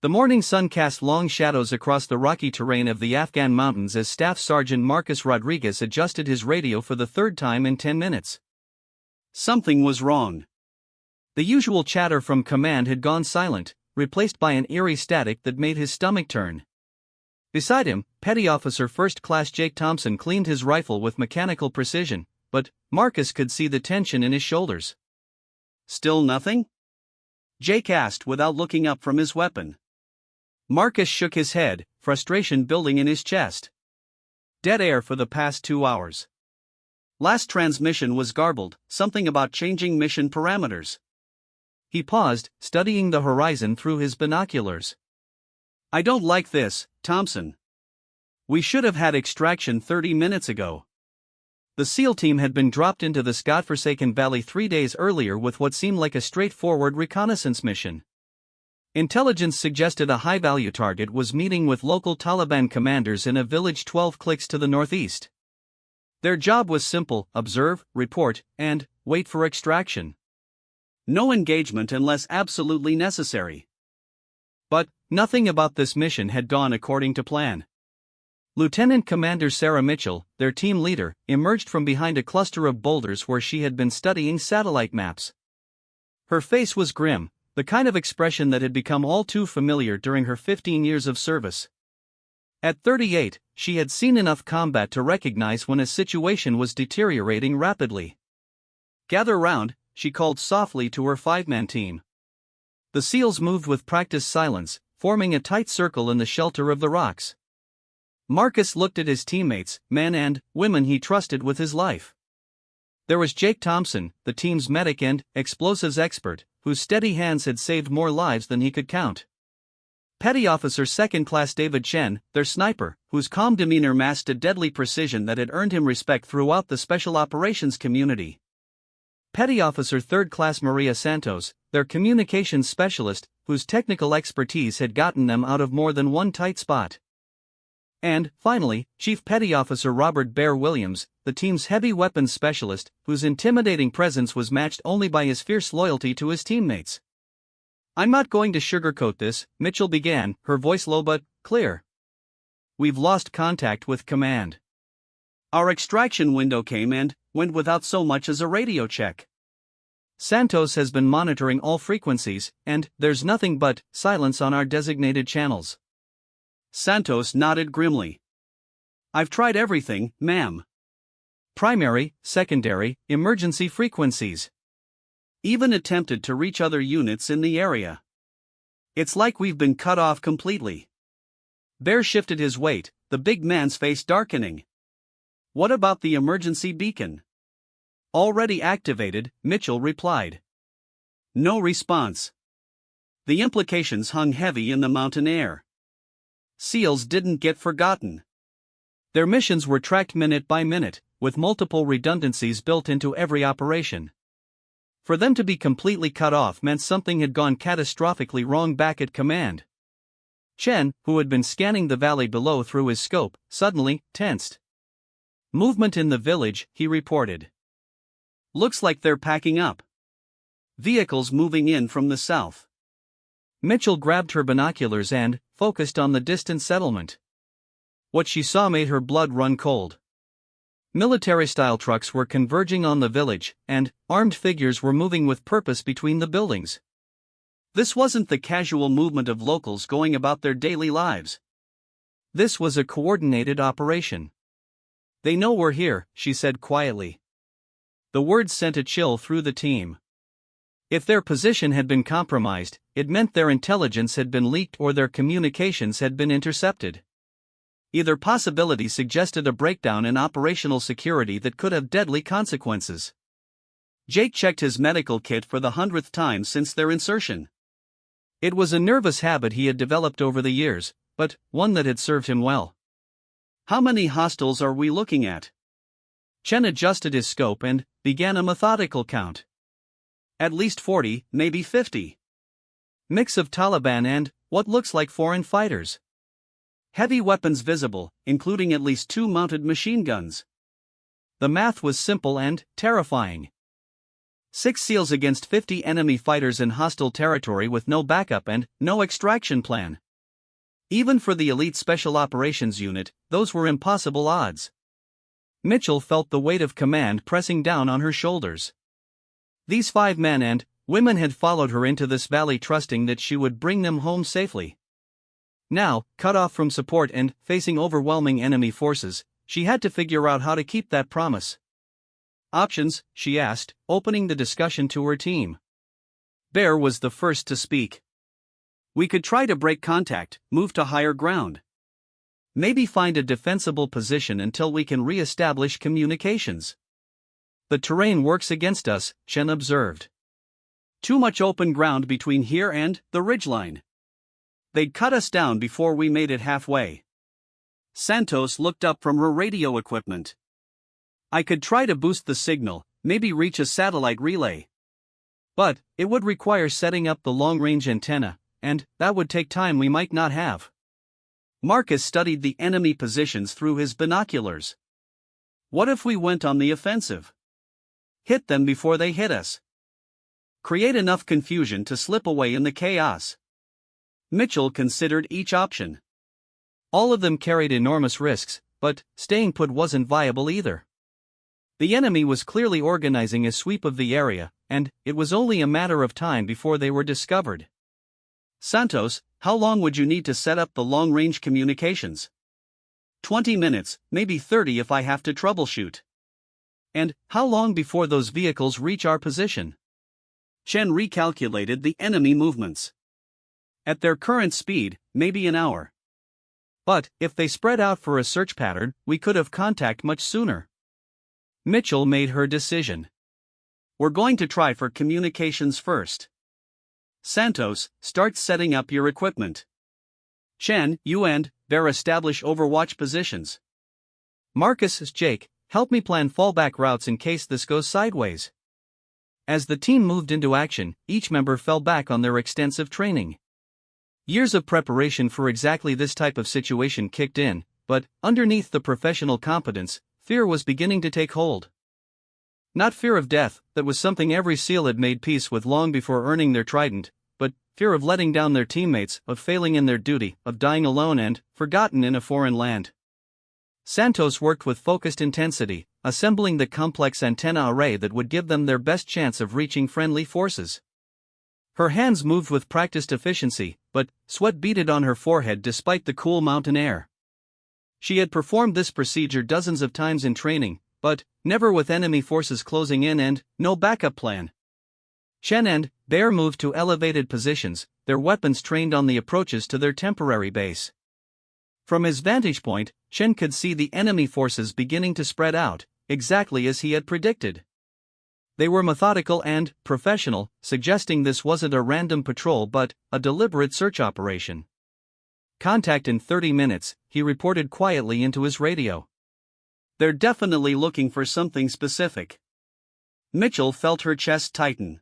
The morning sun cast long shadows across the rocky terrain of the Afghan mountains as Staff Sergeant Marcus Rodriguez adjusted his radio for the third time in 10 minutes. Something was wrong. The usual chatter from command had gone silent, replaced by an eerie static that made his stomach turn. Beside him, Petty Officer First Class Jake Thompson cleaned his rifle with mechanical precision, but Marcus could see the tension in his shoulders. "Still nothing?" Jake asked without looking up from his weapon. Marcus shook his head, frustration building in his chest. "Dead air for the past 2 hours. Last transmission was garbled, something about changing mission parameters." He paused, studying the horizon through his binoculars. "I don't like this, Thompson. We should have had extraction 30 minutes ago." The SEAL team had been dropped into this godforsaken valley 3 days earlier with what seemed like a straightforward reconnaissance mission. Intelligence suggested a high-value target was meeting with local Taliban commanders in a village 12 clicks to the northeast. Their job was simple: observe, report, and wait for extraction. No engagement unless absolutely necessary. But nothing about this mission had gone according to plan. Lieutenant Commander Sarah Mitchell, their team leader, emerged from behind a cluster of boulders where she had been studying satellite maps. Her face was grim, the kind of expression that had become all too familiar during her 15 years of service. At 38, she had seen enough combat to recognize when a situation was deteriorating rapidly. "Gather round," she called softly to her 5-man team. The SEALs moved with practiced silence, forming a tight circle in the shelter of the rocks. Marcus looked at his teammates, men and women he trusted with his life. There was Jake Thompson, the team's medic and explosives expert, whose steady hands had saved more lives than he could count. Petty Officer Second Class David Chen, their sniper, whose calm demeanor masked a deadly precision that had earned him respect throughout the special operations community. Petty Officer Third Class Maria Santos, their communications specialist, whose technical expertise had gotten them out of more than one tight spot. And, finally, Chief Petty Officer Robert Bear Williams, the team's heavy weapons specialist, whose intimidating presence was matched only by his fierce loyalty to his teammates. "I'm not going to sugarcoat this," Mitchell began, her voice low but clear. "We've lost contact with command. Our extraction window came and went without so much as a radio check. Santos has been monitoring all frequencies, and there's nothing but silence on our designated channels." Santos nodded grimly. "I've tried everything, ma'am. Primary, secondary, emergency frequencies. Even attempted to reach other units in the area. It's like we've been cut off completely." Bear shifted his weight, the big man's face darkening. "What about the emergency beacon?" "Already activated," Mitchell replied. No response. The implications hung heavy in the mountain air. SEALs didn't get forgotten. Their missions were tracked minute by minute, with multiple redundancies built into every operation. For them to be completely cut off meant something had gone catastrophically wrong back at command. Chen, who had been scanning the valley below through his scope, suddenly tensed. "Movement in the village," he reported. "Looks like they're packing up. Vehicles moving in from the south." Mitchell grabbed her binoculars and focused on the distant settlement. What she saw made her blood run cold. Military-style trucks were converging on the village, and armed figures were moving with purpose between the buildings. This wasn't the casual movement of locals going about their daily lives. This was a coordinated operation. "They know we're here," she said quietly. The words sent a chill through the team. If their position had been compromised, it meant their intelligence had been leaked or their communications had been intercepted. Either possibility suggested a breakdown in operational security that could have deadly consequences. Jake checked his medical kit for the 100th time since their insertion. It was a nervous habit he had developed over the years, but one that had served him well. "How many hostiles are we looking at?" Chen adjusted his scope and began a methodical count. "At least 40, maybe 50. Mix of Taliban and what looks like foreign fighters. Heavy weapons visible, including at least 2 mounted machine guns." The math was simple and terrifying. 6 SEALs against 50 enemy fighters in hostile territory with no backup and no extraction plan. Even for the elite Special Operations Unit, those were impossible odds. Mitchell felt the weight of command pressing down on her shoulders. These 5 men and women had followed her into this valley trusting that she would bring them home safely. Now, cut off from support and facing overwhelming enemy forces, she had to figure out how to keep that promise. Options, she asked, opening the discussion to her team. Bear was the first to speak. We could try to break contact, move to higher ground. Maybe find a defensible position until we can re-establish communications. The terrain works against us, Chen observed. Too much open ground between here and the ridgeline. They'd cut us down before we made it halfway. Santos looked up from her radio equipment. I could try to boost the signal, maybe reach a satellite relay. But it would require setting up the long-range antenna, and that would take time we might not have. Marcus studied the enemy positions through his binoculars. What if we went on the offensive? Hit them before they hit us. Create enough confusion to slip away in the chaos. Mitchell considered each option. All of them carried enormous risks, but staying put wasn't viable either. The enemy was clearly organizing a sweep of the area, and it was only a matter of time before they were discovered. Santos, how long would you need to set up the long-range communications? 20 minutes, maybe 30 if I have to troubleshoot. And how long before those vehicles reach our position? Chen recalculated the enemy movements. At their current speed, maybe an hour. But if they spread out for a search pattern, we could have contact much sooner. Mitchell made her decision. We're going to try for communications first. Santos, start setting up your equipment. Chen, you and Bear establish overwatch positions. Marcus, Jake, help me plan fallback routes in case this goes sideways. As the team moved into action, each member fell back on their extensive training. Years of preparation for exactly this type of situation kicked in, but underneath the professional competence, fear was beginning to take hold. Not fear of death, that was something every SEAL had made peace with long before earning their trident, but fear of letting down their teammates, of failing in their duty, of dying alone and forgotten in a foreign land. Santos worked with focused intensity, assembling the complex antenna array that would give them their best chance of reaching friendly forces. Her hands moved with practiced efficiency, but sweat beaded on her forehead despite the cool mountain air. She had performed this procedure dozens of times in training, but never with enemy forces closing in and no backup plan. Chen and Bear moved to elevated positions, their weapons trained on the approaches to their temporary base. From his vantage point, Chen could see the enemy forces beginning to spread out, exactly as he had predicted. They were methodical and professional, suggesting this wasn't a random patrol but a deliberate search operation. Contact in 30 minutes, he reported quietly into his radio. They're definitely looking for something specific. Mitchell felt her chest tighten.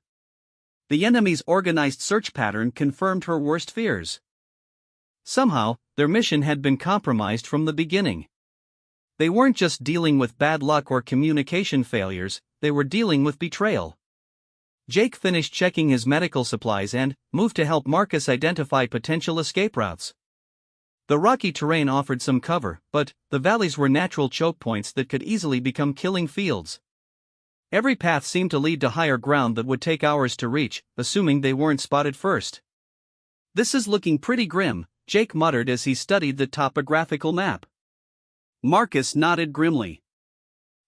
The enemy's organized search pattern confirmed her worst fears. Somehow, their mission had been compromised from the beginning. They weren't just dealing with bad luck or communication failures, they were dealing with betrayal. Jake finished checking his medical supplies and moved to help Marcus identify potential escape routes. The rocky terrain offered some cover, but the valleys were natural choke points that could easily become killing fields. Every path seemed to lead to higher ground that would take hours to reach, assuming they weren't spotted first. This is looking pretty grim, Jake muttered as he studied the topographical map. Marcus nodded grimly.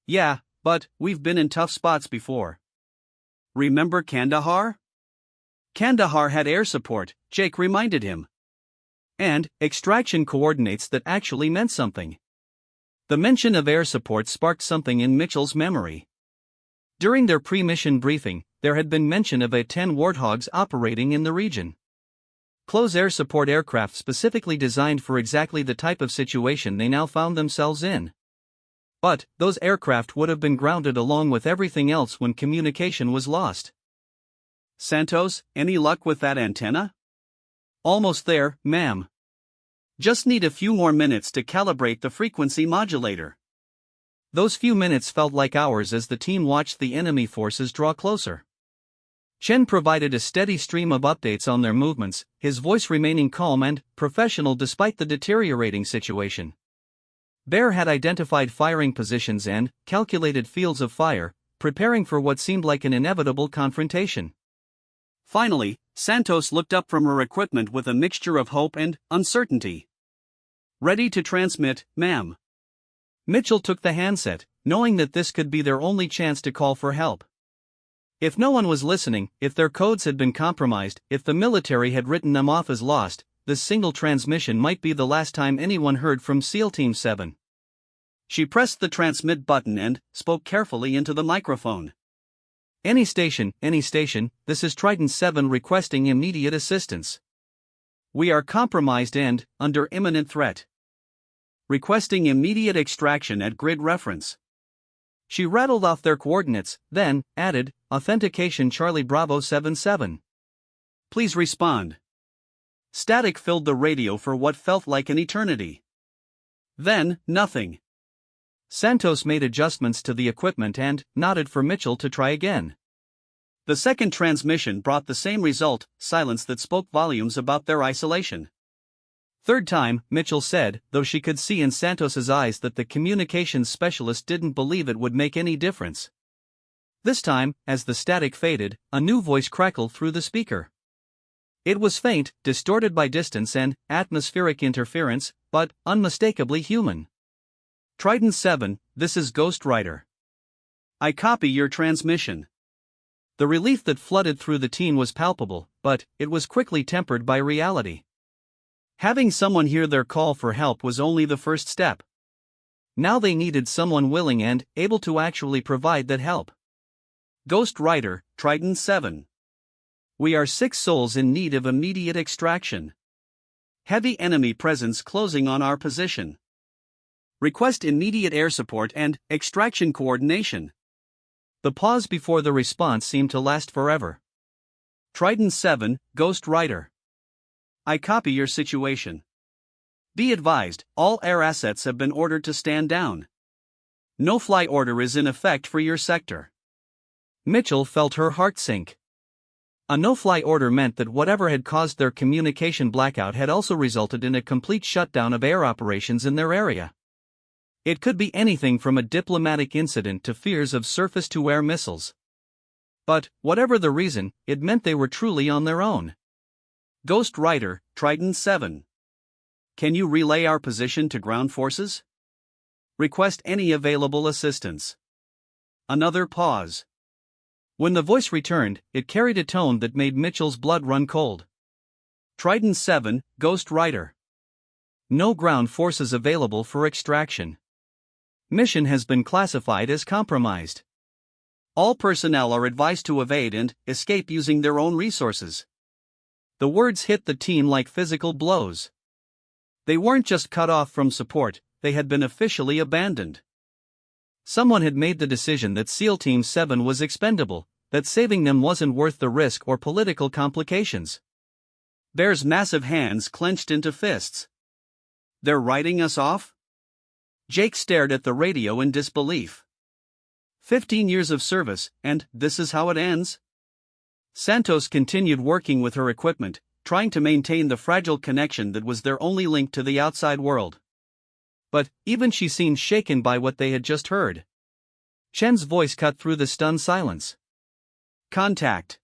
Yeah, but we've been in tough spots before. Remember Kandahar? Kandahar had air support, Jake reminded him. And extraction coordinates that actually meant something. The mention of air support sparked something in Mitchell's memory. During their pre-mission briefing, there had been mention of A-10 Warthogs operating in the region. Close air support aircraft specifically designed for exactly the type of situation they now found themselves in. But those aircraft would have been grounded along with everything else when communication was lost. Santos, any luck with that antenna? Almost there, ma'am. Just need a few more minutes to calibrate the frequency modulator. Those few minutes felt like hours as the team watched the enemy forces draw closer. Chen provided a steady stream of updates on their movements, his voice remaining calm and professional despite the deteriorating situation. Bear had identified firing positions and calculated fields of fire, preparing for what seemed like an inevitable confrontation. Finally, Santos looked up from her equipment with a mixture of hope and uncertainty. "Ready to transmit, ma'am." Mitchell took the handset, knowing that this could be their only chance to call for help. If no one was listening, if their codes had been compromised, if the military had written them off as lost, this single transmission might be the last time anyone heard from SEAL Team 7. She pressed the transmit button and spoke carefully into the microphone. Any station, this is Trident 7 requesting immediate assistance. We are compromised and under imminent threat. Requesting immediate extraction at grid reference." She rattled off their coordinates, then added, "Authentication Charlie Bravo 77. Please respond." Static filled the radio for what felt like an eternity. Then, nothing. Santos made adjustments to the equipment and nodded for Mitchell to try again. The second transmission brought the same result, silence that spoke volumes about their isolation. Third time, Mitchell said, though she could see in Santos's eyes that the communications specialist didn't believe it would make any difference. This time, as the static faded, a new voice crackled through the speaker. It was faint, distorted by distance and atmospheric interference, but unmistakably human. "Trident 7, this is Ghost Rider. I copy your transmission." The relief that flooded through the team was palpable, but it was quickly tempered by reality. Having someone hear their call for help was only the first step. Now they needed someone willing and able to actually provide that help. "Ghost Rider, Trident 7. We are 6 souls in need of immediate extraction. Heavy enemy presence closing on our position. Request immediate air support and extraction coordination." The pause before the response seemed to last forever. "Trident 7, Ghost Rider. I copy your situation. Be advised, all air assets have been ordered to stand down. No fly order is in effect for your sector." Mitchell felt her heart sink. A no-fly order meant that whatever had caused their communication blackout had also resulted in a complete shutdown of air operations in their area. It could be anything from a diplomatic incident to fears of surface-to-air missiles. But, whatever the reason, it meant they were truly on their own. "Ghost Rider, Trident 7. Can you relay our position to ground forces? Request any available assistance." Another pause. When the voice returned, it carried a tone that made Mitchell's blood run cold. "Trident 7, Ghost Rider. No ground forces available for extraction. Mission has been classified as compromised. All personnel are advised to evade and escape using their own resources." The words hit the team like physical blows. They weren't just cut off from support, they had been officially abandoned. Someone had made the decision that SEAL Team 7 was expendable, that saving them wasn't worth the risk or political complications. Bear's massive hands clenched into fists. "They're writing us off?" Jake stared at the radio in disbelief. 15 years of service, and this is how it ends? Santos continued working with her equipment, trying to maintain the fragile connection that was their only link to the outside world. But even she seemed shaken by what they had just heard. Chen's voice cut through the stunned silence. "Contact.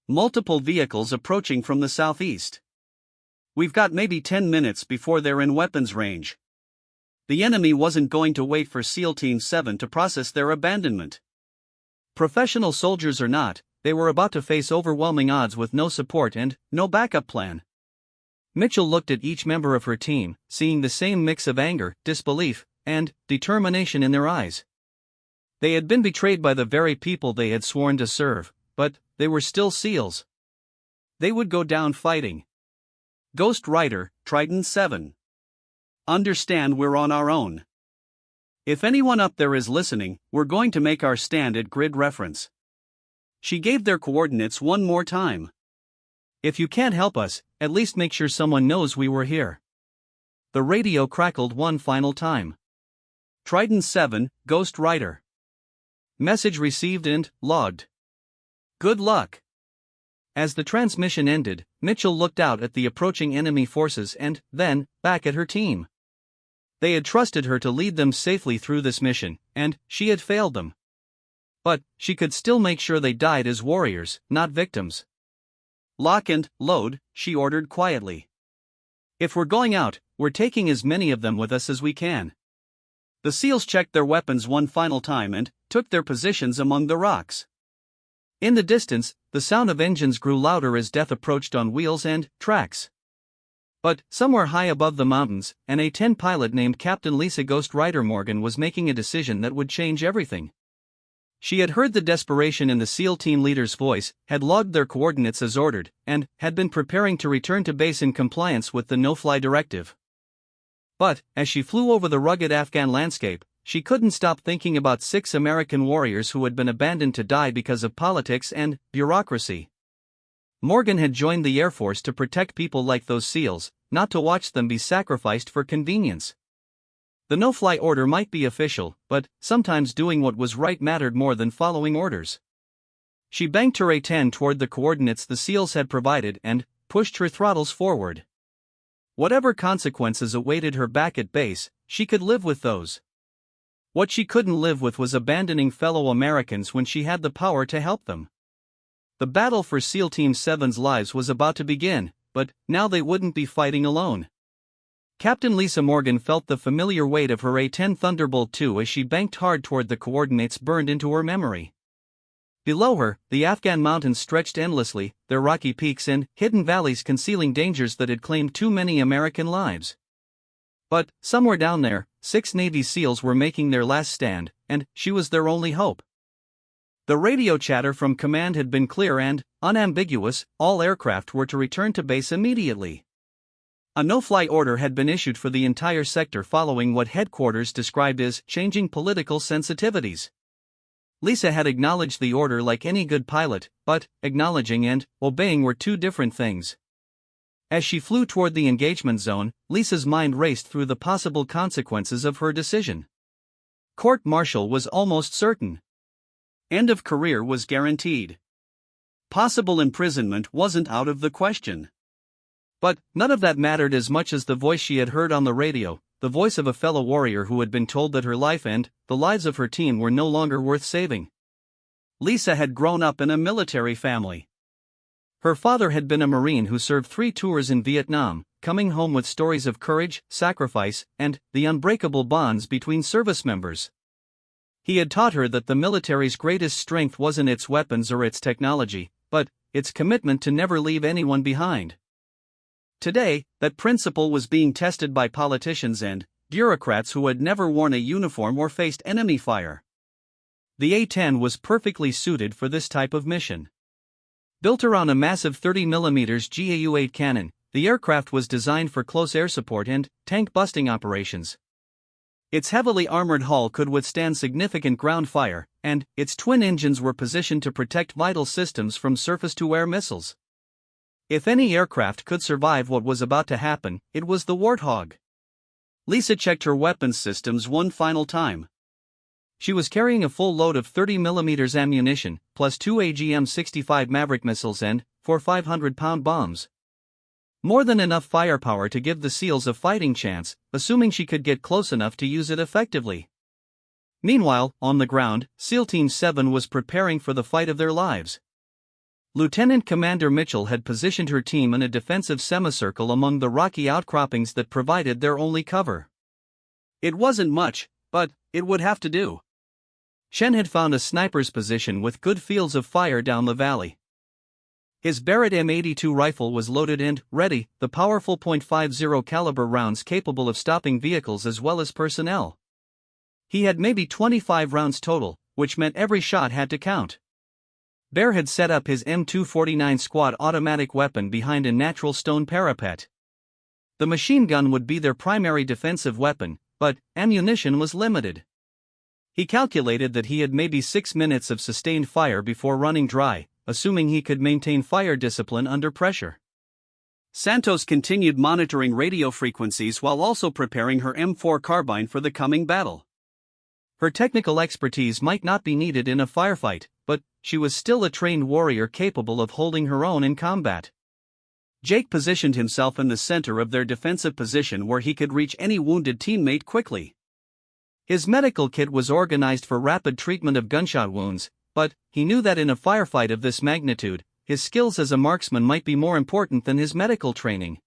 Multiple vehicles approaching from the southeast. We've got maybe 10 minutes before they're in weapons range." The enemy wasn't going to wait for SEAL Team 7 to process their abandonment. Professional soldiers or not, they were about to face overwhelming odds with no support and no backup plan. Mitchell looked at each member of her team, seeing the same mix of anger, disbelief, and determination in their eyes. They had been betrayed by the very people they had sworn to serve, but they were still SEALs. They would go down fighting. "Ghost Rider, Trident 7. Understand we're on our own. If anyone up there is listening, we're going to make our stand at grid reference." She gave their coordinates one more time. "If you can't help us, at least make sure someone knows we were here." The radio crackled one final time. "Trident 7, Ghost Rider. Message received and logged. Good luck." as the transmission ended, Mitchell looked out at the approaching enemy forces and, then, back at her team. They had trusted her to lead them safely through this mission, and she had failed them. But she could still make sure they died as warriors, not victims. "Lock and load," she ordered quietly. "If we're going out, we're taking as many of them with us as we can." The SEALs checked their weapons one final time and took their positions among the rocks. In the distance, the sound of engines grew louder as death approached on wheels and tracks. But, somewhere high above the mountains, an A-10 pilot named Captain Lisa "Ghost Rider" Morgan was making a decision that would change everything. She had heard the desperation in the SEAL team leader's voice, had logged their coordinates as ordered, and had been preparing to return to base in compliance with the no-fly directive. But, as she flew over the rugged Afghan landscape, she couldn't stop thinking about 6 American warriors who had been abandoned to die because of politics and bureaucracy. Morgan had joined the Air Force to protect people like those SEALs, not to watch them be sacrificed for convenience. The no-fly order might be official, but sometimes doing what was right mattered more than following orders. She banked her A-10 toward the coordinates the SEALs had provided and pushed her throttles forward. Whatever consequences awaited her back at base, she could live with those. What she couldn't live with was abandoning fellow Americans when she had the power to help them. The battle for SEAL Team 7's lives was about to begin, but now they wouldn't be fighting alone. Captain Lisa Morgan felt the familiar weight of her A-10 Thunderbolt II as she banked hard toward the coordinates burned into her memory. Below her, the Afghan mountains stretched endlessly, their rocky peaks and hidden valleys concealing dangers that had claimed too many American lives. But, somewhere down there, 6 Navy SEALs were making their last stand, and she was their only hope. The radio chatter from command had been clear and unambiguous: all aircraft were to return to base immediately. A no-fly order had been issued for the entire sector following what headquarters described as changing political sensitivities. Lisa had acknowledged the order like any good pilot, but acknowledging and obeying were two different things. As she flew toward the engagement zone, Lisa's mind raced through the possible consequences of her decision. Court-martial was almost certain. End of career was guaranteed. Possible imprisonment wasn't out of the question. But none of that mattered as much as the voice she had heard on the radio, the voice of a fellow warrior who had been told that her life and the lives of her team were no longer worth saving. Lisa had grown up in a military family. Her father had been a Marine who served 3 tours in Vietnam, coming home with stories of courage, sacrifice, and the unbreakable bonds between service members. He had taught her that the military's greatest strength wasn't its weapons or its technology, but its commitment to never leave anyone behind. Today, that principle was being tested by politicians and bureaucrats who had never worn a uniform or faced enemy fire. The A-10 was perfectly suited for this type of mission. Built around a massive 30mm GAU-8 cannon, the aircraft was designed for close air support and tank-busting operations. Its heavily armored hull could withstand significant ground fire, and its twin engines were positioned to protect vital systems from surface-to-air missiles. If any aircraft could survive what was about to happen, it was the Warthog. Lisa checked her weapons systems one final time. She was carrying a full load of 30mm ammunition, plus 2 AGM-65 Maverick missiles and 4 500-pound bombs. More than enough firepower to give the SEALs a fighting chance, assuming she could get close enough to use it effectively. Meanwhile, on the ground, SEAL Team 7 was preparing for the fight of their lives. Lieutenant Commander Mitchell had positioned her team in a defensive semicircle among the rocky outcroppings that provided their only cover. It wasn't much, but it would have to do. Shen had found a sniper's position with good fields of fire down the valley. His Barrett M82 rifle was loaded and ready, the powerful .50 caliber rounds capable of stopping vehicles as well as personnel. He had maybe 25 rounds total, which meant every shot had to count. Bear had set up his M249 squad automatic weapon behind a natural stone parapet. The machine gun would be their primary defensive weapon, but ammunition was limited. He calculated that he had maybe 6 minutes of sustained fire before running dry, assuming he could maintain fire discipline under pressure. Santos continued monitoring radio frequencies while also preparing her M4 carbine for the coming battle. Her technical expertise might not be needed in a firefight, but she was still a trained warrior capable of holding her own in combat. Jake positioned himself in the center of their defensive position where he could reach any wounded teammate quickly. His medical kit was organized for rapid treatment of gunshot wounds, but he knew that in a firefight of this magnitude, his skills as a marksman might be more important than his medical training.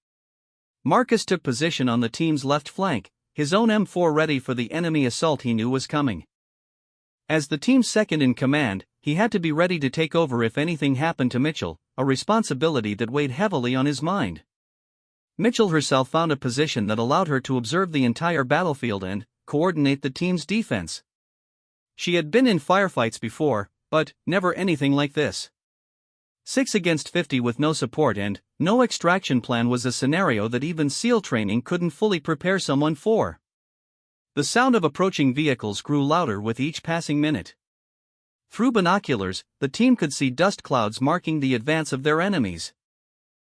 Marcus took position on the team's left flank, his own M4 ready for the enemy assault he knew was coming. As the team's second in command, he had to be ready to take over if anything happened to Mitchell, a responsibility that weighed heavily on his mind. Mitchell herself found a position that allowed her to observe the entire battlefield and coordinate the team's defense. She had been in firefights before, but never anything like this. 6 against 50 with no support and no extraction plan was a scenario that even SEAL training couldn't fully prepare someone for. The sound of approaching vehicles grew louder with each passing minute. Through binoculars, the team could see dust clouds marking the advance of their enemies.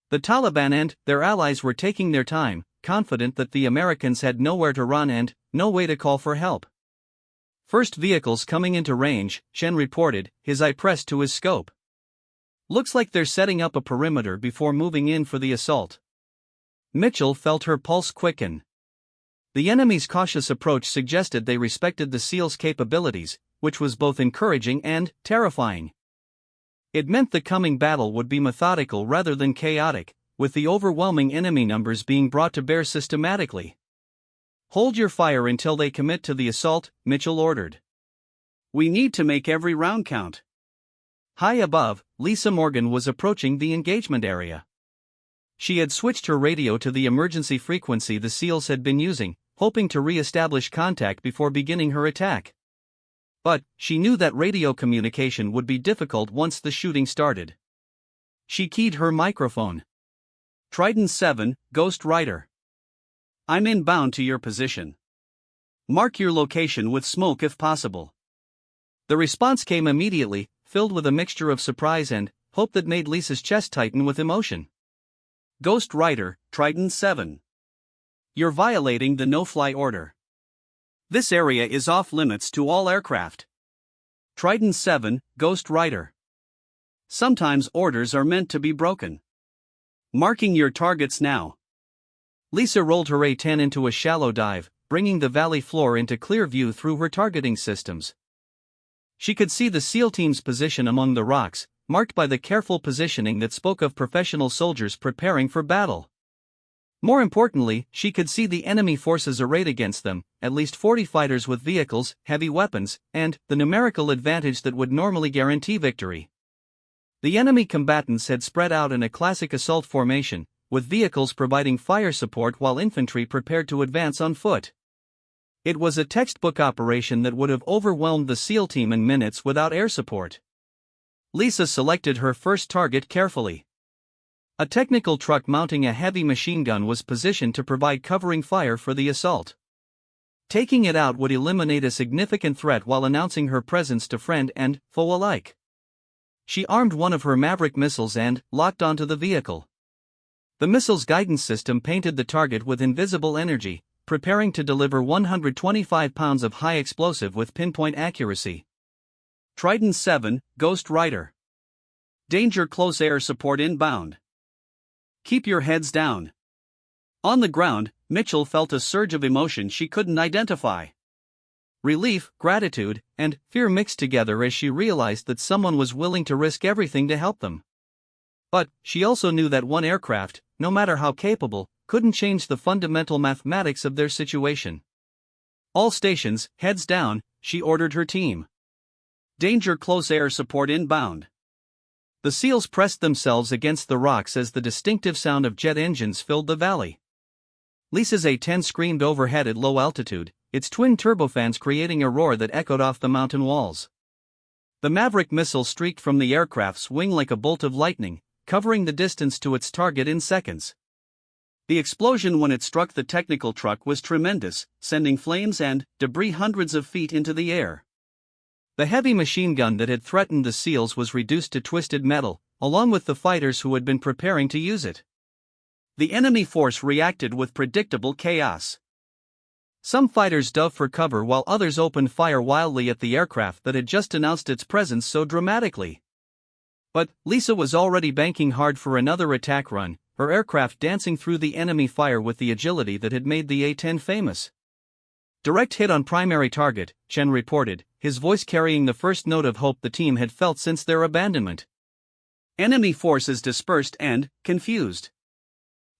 The Taliban and their allies were taking their time, confident that the Americans had nowhere to run and no way to call for help. First vehicles coming into range, Shen reported, his eye pressed to his scope. Looks like they're setting up a perimeter before moving in for the assault. Mitchell felt her pulse quicken. The enemy's cautious approach suggested they respected the SEAL's capabilities, which was both encouraging and terrifying. It meant the coming battle would be methodical rather than chaotic, with the overwhelming enemy numbers being brought to bear systematically. Hold your fire until they commit to the assault, Mitchell ordered. We need to make every round count. High above, Lisa Morgan was approaching the engagement area. She had switched her radio to the emergency frequency the SEALs had been using, hoping to re-establish contact before beginning her attack. But she knew that radio communication would be difficult once the shooting started. She keyed her microphone. Trident 7, Ghost Rider. I'm inbound to your position. Mark your location with smoke if possible. The response came immediately, filled with a mixture of surprise and hope that made Lisa's chest tighten with emotion. Ghost Rider, Trident 7. You're violating the no-fly order. This area is off-limits to all aircraft. Trident 7, Ghost Rider. Sometimes orders are meant to be broken. Marking your targets now. Lisa rolled her A-10 into a shallow dive, bringing the valley floor into clear view through her targeting systems. She could see the SEAL team's position among the rocks, marked by the careful positioning that spoke of professional soldiers preparing for battle. More importantly, she could see the enemy forces arrayed against them, at least 40 fighters with vehicles, heavy weapons, and the numerical advantage that would normally guarantee victory. The enemy combatants had spread out in a classic assault formation, with vehicles providing fire support while infantry prepared to advance on foot. It was a textbook operation that would have overwhelmed the SEAL team in minutes without air support. Lisa selected her first target carefully. A technical truck mounting a heavy machine gun was positioned to provide covering fire for the assault. Taking it out would eliminate a significant threat while announcing her presence to friend and foe alike. She armed one of her Maverick missiles and locked onto the vehicle. The missile's guidance system painted the target with invisible energy, preparing to deliver 125 pounds of high explosive with pinpoint accuracy. Trident 7, Ghost Rider. Danger close air support inbound. Keep your heads down. On the ground, Mitchell felt a surge of emotion she couldn't identify. Relief, gratitude, and fear mixed together as she realized that someone was willing to risk everything to help them. But she also knew that one aircraft, no matter how capable, couldn't change the fundamental mathematics of their situation. All stations, heads down, she ordered her team. Danger close air support inbound. The SEALs pressed themselves against the rocks as the distinctive sound of jet engines filled the valley. Lisa's A-10 screamed overhead at low altitude, its twin turbofans creating a roar that echoed off the mountain walls. The Maverick missile streaked from the aircraft's wing like a bolt of lightning, covering the distance to its target in seconds. The explosion when it struck the technical truck was tremendous, sending flames and debris hundreds of feet into the air. The heavy machine gun that had threatened the SEALs was reduced to twisted metal, along with the fighters who had been preparing to use it. The enemy force reacted with predictable chaos. Some fighters dove for cover while others opened fire wildly at the aircraft that had just announced its presence so dramatically. But Lisa was already banking hard for another attack run, her aircraft dancing through the enemy fire with the agility that had made the A-10 famous. "Direct hit on primary target," Chen reported, his voice carrying the first note of hope the team had felt since their abandonment. Enemy forces dispersed and confused.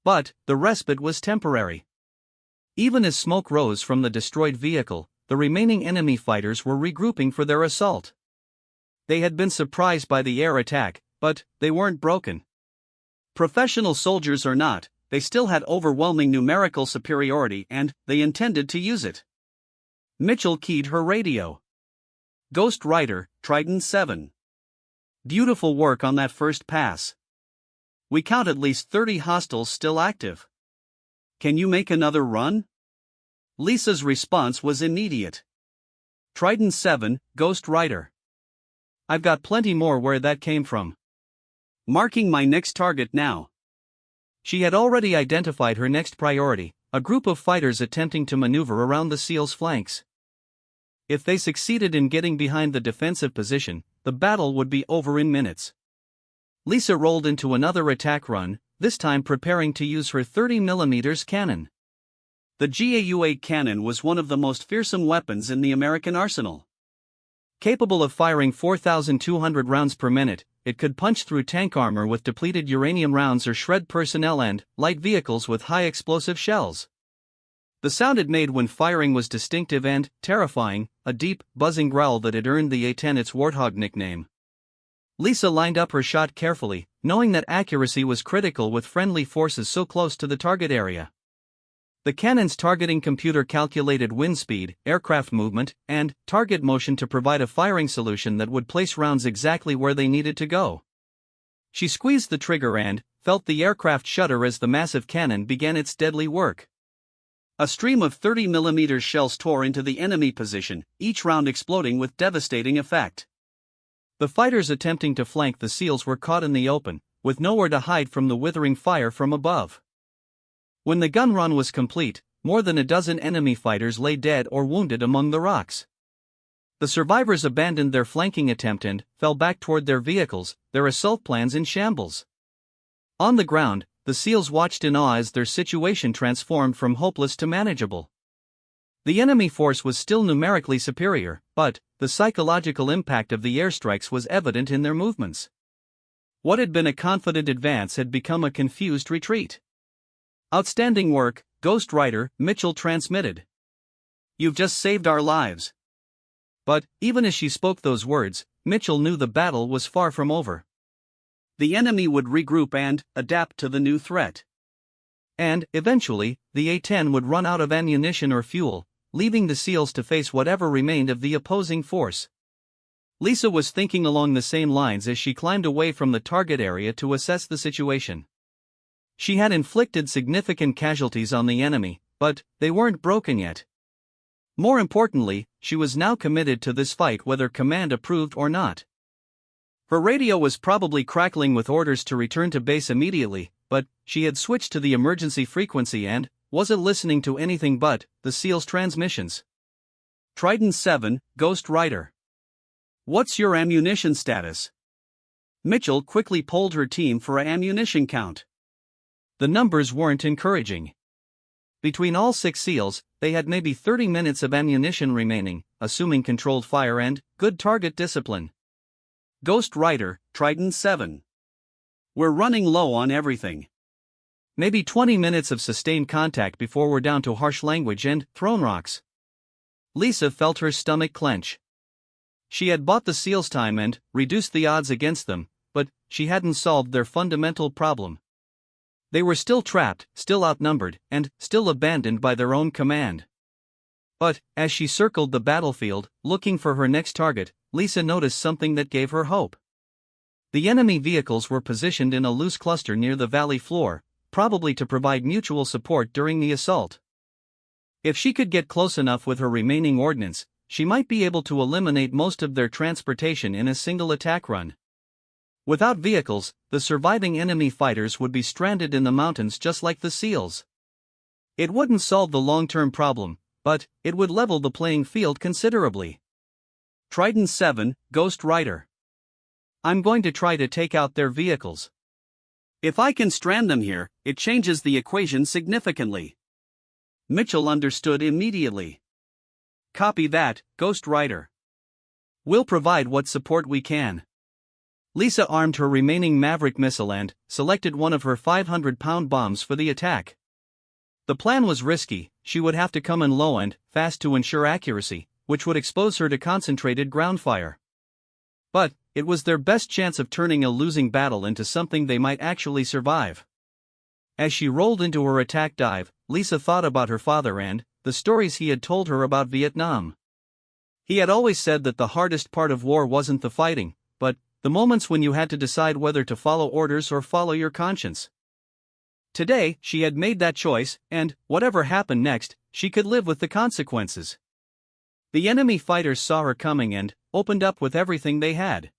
But the respite was temporary. Even as smoke rose from the destroyed vehicle, the remaining enemy fighters were regrouping for their assault. They had been surprised by the air attack, but they weren't broken. Professional soldiers or not, they still had overwhelming numerical superiority and they intended to use it. Mitchell keyed her radio. "Ghost Rider, Trident 7. Beautiful work on that first pass. We count at least 30 hostiles still active. Can you make another run?" Lisa's response was immediate. "Trident 7, Ghost Rider. I've got plenty more where that came from. Marking my next target now." She had already identified her next priority, a group of fighters attempting to maneuver around the SEALs' flanks. If they succeeded in getting behind the defensive position, the battle would be over in minutes. Lisa rolled into another attack run, this time preparing to use her 30mm cannon. The GAU-8 cannon was one of the most fearsome weapons in the American arsenal. Capable of firing 4,200 rounds per minute, it could punch through tank armor with depleted uranium rounds or shred personnel and light vehicles with high explosive shells. The sound it made when firing was distinctive and terrifying, a deep, buzzing growl that had earned the A-10 its Warthog nickname. Lisa lined up her shot carefully, knowing that accuracy was critical with friendly forces so close to the target area. The cannon's targeting computer calculated wind speed, aircraft movement, and target motion to provide a firing solution that would place rounds exactly where they needed to go. She squeezed the trigger and felt the aircraft shudder as the massive cannon began its deadly work. A stream of 30mm shells tore into the enemy position, each round exploding with devastating effect. The fighters attempting to flank the SEALs were caught in the open, with nowhere to hide from the withering fire from above. When the gun run was complete, more than a dozen enemy fighters lay dead or wounded among the rocks. The survivors abandoned their flanking attempt and fell back toward their vehicles, their assault plans in shambles. On the ground, the SEALs watched in awe as their situation transformed from hopeless to manageable. The enemy force was still numerically superior, but the psychological impact of the airstrikes was evident in their movements. What had been a confident advance had become a confused retreat. "Outstanding work, Ghost Rider," Mitchell transmitted. "You've just saved our lives." But, even as she spoke those words, Mitchell knew the battle was far from over. The enemy would regroup and adapt to the new threat. And, eventually, the A-10 would run out of ammunition or fuel, leaving the SEALs to face whatever remained of the opposing force. Lisa was thinking along the same lines as she climbed away from the target area to assess the situation. She had inflicted significant casualties on the enemy, but they weren't broken yet. More importantly, she was now committed to this fight whether command approved or not. Her radio was probably crackling with orders to return to base immediately, but she had switched to the emergency frequency and wasn't listening to anything but the SEALs' transmissions. "Trident 7, Ghost Rider. What's your ammunition status?" Mitchell quickly polled her team for an ammunition count. The numbers weren't encouraging. Between all 6 SEALs, they had maybe 30 minutes of ammunition remaining, assuming controlled fire and good target discipline. "Ghost Rider, Trident 7. We're running low on everything. Maybe 20 minutes of sustained contact before we're down to harsh language and thrown rocks." Lisa felt her stomach clench. She had bought the SEALs time and reduced the odds against them, but she hadn't solved their fundamental problem. They were still trapped, still outnumbered, and still abandoned by their own command. But, as she circled the battlefield, looking for her next target, Lisa noticed something that gave her hope. The enemy vehicles were positioned in a loose cluster near the valley floor, probably to provide mutual support during the assault. If she could get close enough with her remaining ordnance, she might be able to eliminate most of their transportation in a single attack run. Without vehicles, the surviving enemy fighters would be stranded in the mountains just like the SEALs. It wouldn't solve the long-term problem, but it would level the playing field considerably. Trident 7, Ghost Rider. I'm going to try to take out their vehicles. If I can strand them here, it changes the equation significantly. Mitchell understood immediately. Copy that, Ghost Rider. We'll provide what support we can. Lisa armed her remaining Maverick missile and selected one of her 500-pound bombs for the attack. The plan was risky. She would have to come in low and fast to ensure accuracy, which would expose her to concentrated ground fire. But it was their best chance of turning a losing battle into something they might actually survive. As she rolled into her attack dive, Lisa thought about her father and the stories he had told her about Vietnam. He had always said that the hardest part of war wasn't the fighting, but the moments when you had to decide whether to follow orders or follow your conscience. Today, she had made that choice, and whatever happened next, she could live with the consequences. The enemy fighters saw her coming and opened up with everything they had.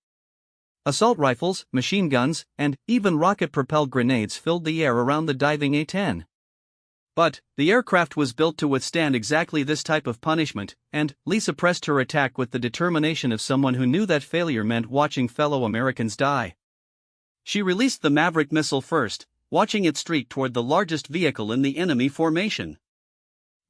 Assault rifles, machine guns, and even rocket-propelled grenades filled the air around the diving A-10. But the aircraft was built to withstand exactly this type of punishment, and Lisa pressed her attack with the determination of someone who knew that failure meant watching fellow Americans die. She released the Maverick missile first, watching it streak toward the largest vehicle in the enemy formation.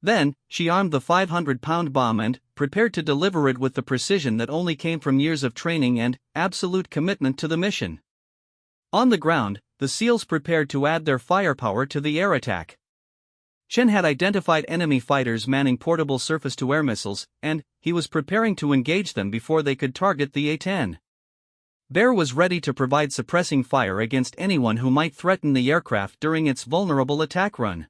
Then, she armed the 500-pound bomb and prepared to deliver it with the precision that only came from years of training and absolute commitment to the mission. On the ground, the SEALs prepared to add their firepower to the air attack. Chen had identified enemy fighters manning portable surface-to-air missiles, and he was preparing to engage them before they could target the A-10. Bear was ready to provide suppressing fire against anyone who might threaten the aircraft during its vulnerable attack run.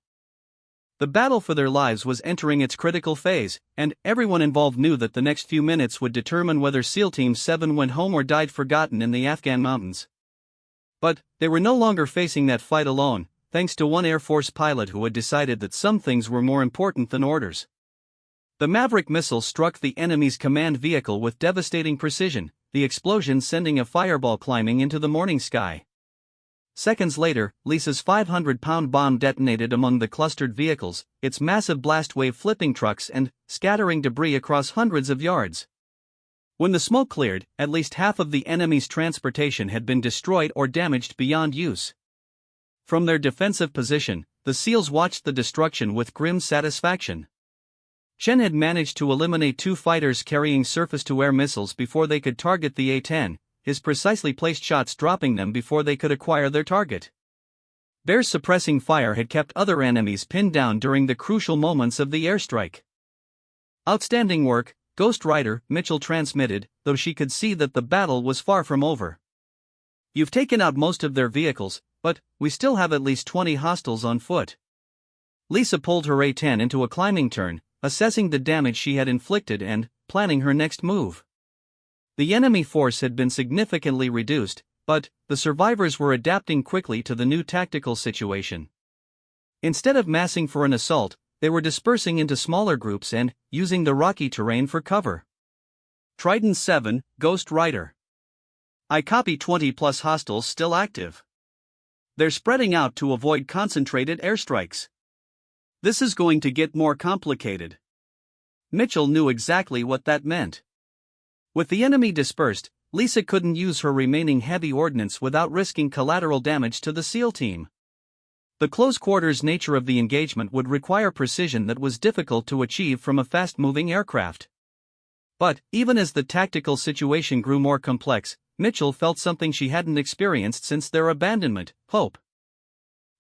The battle for their lives was entering its critical phase, and everyone involved knew that the next few minutes would determine whether SEAL Team 7 went home or died forgotten in the Afghan mountains. But they were no longer facing that fight alone, thanks to one Air Force pilot who had decided that some things were more important than orders. The Maverick missile struck the enemy's command vehicle with devastating precision, the explosion sending a fireball climbing into the morning sky. Seconds later, Lisa's 500-pound bomb detonated among the clustered vehicles, its massive blast wave flipping trucks and scattering debris across hundreds of yards. When the smoke cleared, at least half of the enemy's transportation had been destroyed or damaged beyond use. From their defensive position, the SEALs watched the destruction with grim satisfaction. Chen had managed to eliminate 2 fighters carrying surface-to-air missiles before they could target the A-10, his precisely placed shots dropping them before they could acquire their target. Bear's suppressing fire had kept other enemies pinned down during the crucial moments of the airstrike. Outstanding work, Ghost Rider, Mitchell transmitted, though she could see that the battle was far from over. You've taken out most of their vehicles, but we still have at least 20 hostiles on foot. Lisa pulled her A-10 into a climbing turn, assessing the damage she had inflicted and planning her next move. The enemy force had been significantly reduced, but the survivors were adapting quickly to the new tactical situation. Instead of massing for an assault, they were dispersing into smaller groups and using the rocky terrain for cover. Trident 7, Ghost Rider. I copy 20+ hostiles still active. They're spreading out to avoid concentrated airstrikes. This is going to get more complicated. Mitchell knew exactly what that meant. With the enemy dispersed, Lisa couldn't use her remaining heavy ordnance without risking collateral damage to the SEAL team. The close-quarters nature of the engagement would require precision that was difficult to achieve from a fast-moving aircraft. But, even as the tactical situation grew more complex, Mitchell felt something she hadn't experienced since their abandonment: hope.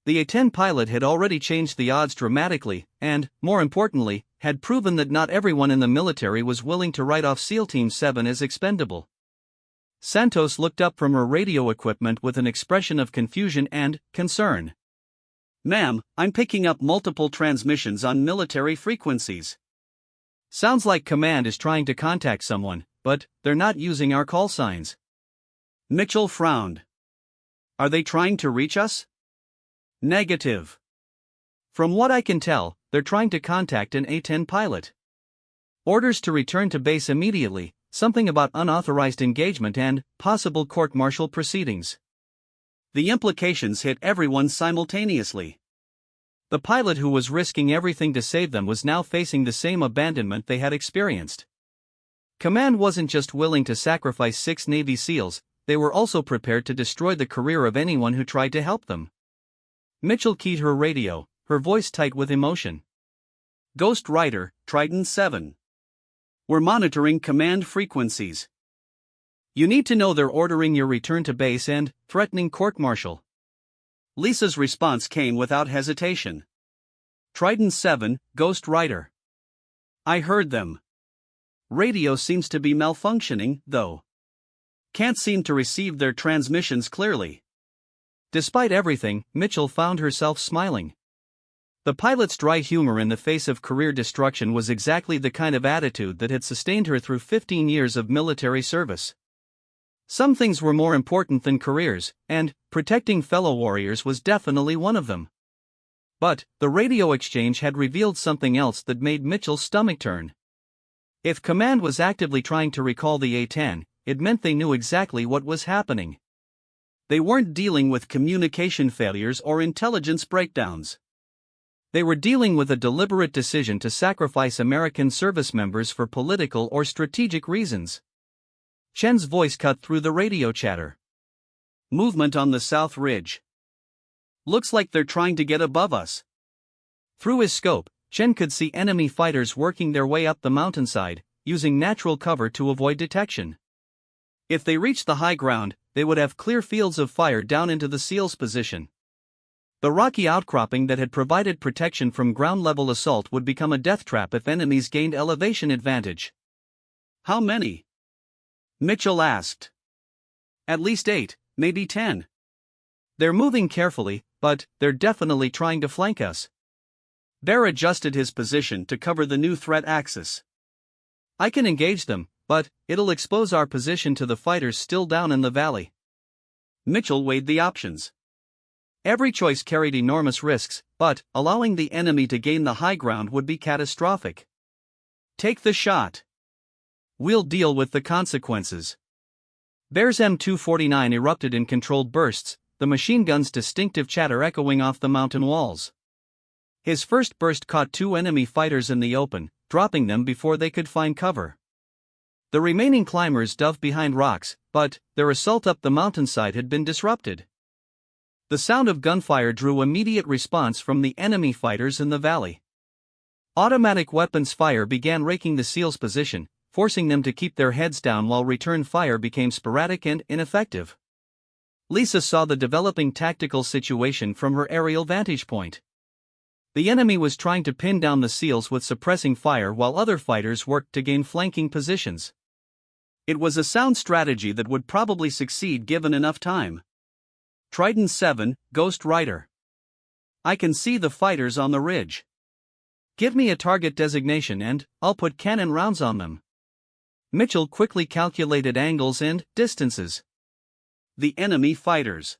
The A-10 pilot had already changed the odds dramatically, and, more importantly, had proven that not everyone in the military was willing to write off SEAL Team 7 as expendable. Santos looked up from her radio equipment with an expression of confusion and concern. "Ma'am, I'm picking up multiple transmissions on military frequencies. Sounds like command is trying to contact someone, but they're not using our call signs." Mitchell frowned. "Are they trying to reach us?" "Negative. From what I can tell, they're trying to contact an A-10 pilot. Orders to return to base immediately, something about unauthorized engagement and possible court-martial proceedings." The implications hit everyone simultaneously. The pilot who was risking everything to save them was now facing the same abandonment they had experienced. Command wasn't just willing to sacrifice 6 Navy SEALs, they were also prepared to destroy the career of anyone who tried to help them. Mitchell keyed her radio, her voice tight with emotion. Ghost Rider, Trident 7. We're monitoring command frequencies. You need to know they're ordering your return to base and threatening court-martial. Lisa's response came without hesitation. Trident 7, Ghost Rider. I heard them. Radio seems to be malfunctioning, though. Can't seem to receive their transmissions clearly. Despite everything, Mitchell found herself smiling. The pilot's dry humor in the face of career destruction was exactly the kind of attitude that had sustained her through 15 years of military service. Some things were more important than careers, and protecting fellow warriors was definitely one of them. But the radio exchange had revealed something else that made Mitchell's stomach turn. If Command was actively trying to recall the A-10, it meant they knew exactly what was happening. They weren't dealing with communication failures or intelligence breakdowns. They were dealing with a deliberate decision to sacrifice American service members for political or strategic reasons. Chen's voice cut through the radio chatter. Movement on the South Ridge. Looks like they're trying to get above us. Through his scope, Chen could see enemy fighters working their way up the mountainside, using natural cover to avoid detection. If they reached the high ground, they would have clear fields of fire down into the SEALs' position. The rocky outcropping that had provided protection from ground-level assault would become a death trap if enemies gained elevation advantage. How many? Mitchell asked. At least 8, maybe 10. They're moving carefully, but they're definitely trying to flank us. Bear adjusted his position to cover the new threat axis. I can engage them, but it'll expose our position to the fighters still down in the valley. Mitchell weighed the options. Every choice carried enormous risks, but allowing the enemy to gain the high ground would be catastrophic. Take the shot. We'll deal with the consequences. Bear's M249 erupted in controlled bursts, the machine gun's distinctive chatter echoing off the mountain walls. His first burst caught 2 enemy fighters in the open, dropping them before they could find cover. The remaining climbers dove behind rocks, but their assault up the mountainside had been disrupted. The sound of gunfire drew immediate response from the enemy fighters in the valley. Automatic weapons fire began raking the SEALs' position, forcing them to keep their heads down while return fire became sporadic and ineffective. Lisa saw the developing tactical situation from her aerial vantage point. The enemy was trying to pin down the SEALs with suppressing fire while other fighters worked to gain flanking positions. It was a sound strategy that would probably succeed given enough time. Trident 7, Ghost Rider. I can see the fighters on the ridge. Give me a target designation and I'll put cannon rounds on them. Mitchell quickly calculated angles and distances. The enemy fighters.